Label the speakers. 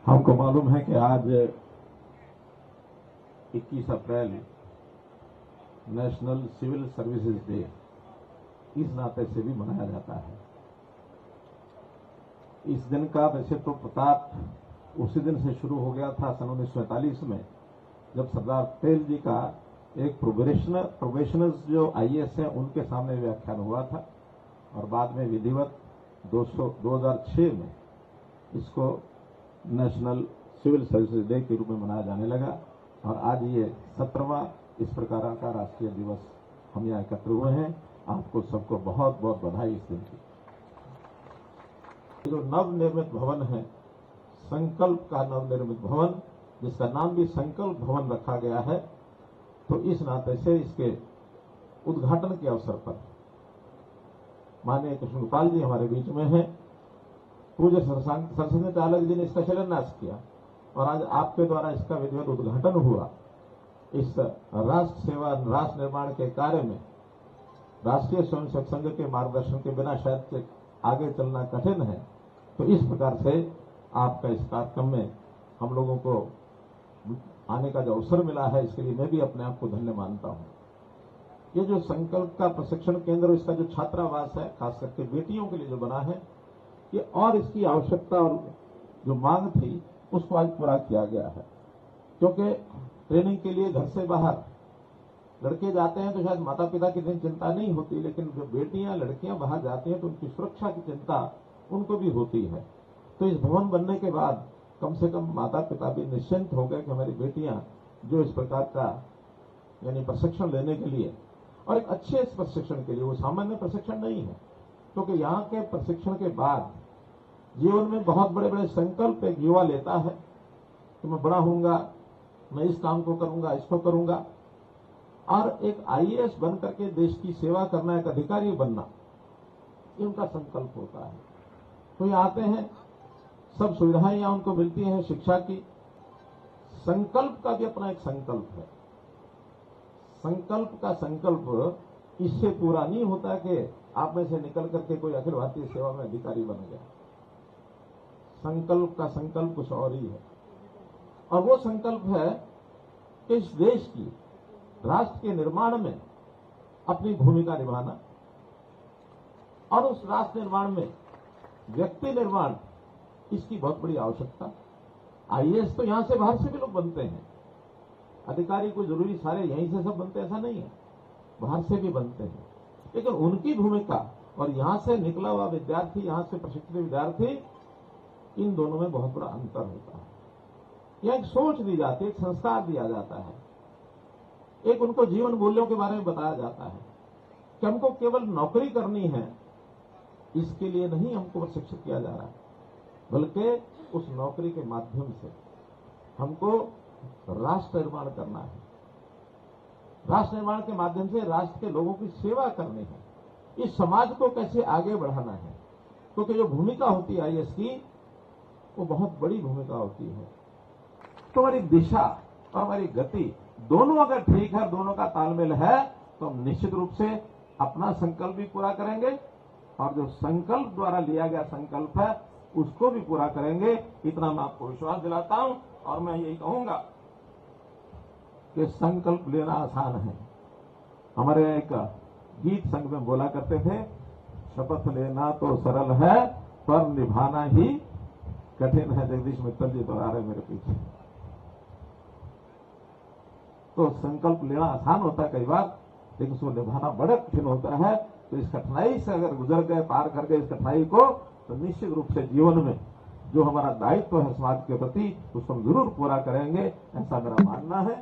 Speaker 1: हमको मालूम है कि आज 21 अप्रैल नेशनल सिविल सर्विसेज डे इस नाते से भी मनाया जाता है। इस दिन का वैसे तो प्रताप उसी दिन से शुरू हो गया था सन 1945 में, जब सरदार पटेल जी का एक प्रोबेशनर्स जो आईएएस हैं उनके सामने व्याख्यान हुआ था और बाद में विधिवत 2006 में इसको नेशनल सिविल सर्विसेज डे के रूप में मनाया जाने लगा और आज ये 17वां इस प्रकार का राष्ट्रीय दिवस हम यहाँ एकत्र हुए हैं। आपको सबको बहुत बहुत बधाई इस दिन की। जो नवनिर्मित भवन है, संकल्प का नवनिर्मित भवन, जिसका नाम भी संकल्प भवन रखा गया है, तो इस नाते से इसके उद्घाटन के अवसर पर माननीय कृष्णगोपाल जी हमारे बीच में हैं। पूज्य सरस्वती चालक जी ने इसका शिलान्यास किया और आज आपके द्वारा इसका विधिवत उद्घाटन हुआ। इस राष्ट्र सेवा राष्ट्र निर्माण के कार्य में राष्ट्रीय स्वयंसेवक संघ के मार्गदर्शन के बिना शायद से आगे चलना कठिन है, तो इस प्रकार से आपका इस कार्यक्रम में हम लोगों को आने का जो अवसर मिला है, इसके लिए मैं भी अपने आप को धन्य मानता हूं। ये जो संकल्प का प्रशिक्षण केंद्र, इसका जो छात्रावास है, खास करके बेटियों के लिए जो बना है, ये और इसकी आवश्यकता और जो मांग थी उसको आज पूरा किया गया है। क्योंकि ट्रेनिंग के लिए घर से बाहर लड़के जाते हैं तो शायद माता पिता की इतनी चिंता नहीं होती, लेकिन जो बेटियां लड़कियां बाहर जाती हैं तो उनकी सुरक्षा की चिंता उनको भी होती है। तो इस भवन बनने के बाद कम से कम माता पिता भी निश्चिंत हो गए कि हमारी बेटियां जो इस प्रकार का यानी प्रशिक्षण लेने के लिए और एक अच्छे प्रशिक्षण के लिए, वो सामान्य प्रशिक्षण नहीं है, क्योंकि यहाँ के प्रशिक्षण के बाद जीवन में बहुत बड़े बड़े संकल्प एक युवा लेता है कि मैं बड़ा होऊंगा, मैं इस काम को करूंगा, इसको करूंगा, और एक आईएएस बन करके देश की सेवा करना, एक अधिकारी बनना, ये उनका संकल्प होता है। तो ये आते हैं, सब सुविधाएं यहाँ उनको मिलती हैं शिक्षा की। संकल्प का भी अपना एक संकल्प है। संकल्प का संकल्प इससे पूरा नहीं होता कि आप में से निकल करके कोई अखिल भारतीय सेवा में अधिकारी बन गया। संकल्प का संकल्प कुछ और ही है, और वो संकल्प है कि इस देश की राष्ट्र के निर्माण में अपनी भूमिका निभाना और उस राष्ट्र निर्माण में व्यक्ति निर्माण, इसकी बहुत बड़ी आवश्यकता। आईएएस तो यहां से बाहर से भी लोग बनते हैं, अधिकारी को जरूरी सारे यहीं से सब बनते ऐसा नहीं है, बाहर से भी बनते हैं, लेकिन उनकी भूमिका और यहां से निकला हुआ विद्यार्थी, यहां से प्रशिक्षित विद्यार्थी, इन दोनों में बहुत बड़ा अंतर होता है। यह एक सोच दी जाती है, एक संस्कार दिया जाता है, एक उनको जीवन मूल्यों के बारे में बताया जाता है कि हमको केवल नौकरी करनी है, इसके लिए नहीं हमको प्रशिक्षित किया जा रहा है, बल्कि उस नौकरी के माध्यम से हमको राष्ट्र निर्माण करना है। राष्ट्र निर्माण के माध्यम से राष्ट्र के लोगों की सेवा करनी है, इस समाज को कैसे आगे बढ़ाना है। क्योंकि जो भूमिका होती है आईएएस की, वो बहुत बड़ी भूमिका होती है। तो हमारी दिशा और हमारी गति दोनों अगर ठीक है, दोनों का तालमेल है, तो हम निश्चित रूप से अपना संकल्प भी पूरा करेंगे और जो संकल्प द्वारा लिया गया संकल्प है उसको भी पूरा करेंगे। इतना मैं आपको विश्वास दिलाता हूं और मैं यही कहूंगा कि संकल्प लेना आसान है। हमारे एक गीत संघ में बोला करते थे, शपथ लेना तो सरल है पर निभाना ही कठिन है। जगदीश मित्तल जी दोहरा रहे मेरे पीछे। तो संकल्प लेना आसान होता है कई बार, लेकिन उसको निभाना बड़ा कठिन होता है। तो इस कठिनाई से अगर गुजर गए, पार कर गए इस कठिनाई को, तो निश्चित रूप से जीवन में जो हमारा दायित्व है समाज के प्रति, उसको हम जरूर पूरा करेंगे, ऐसा मेरा मानना है।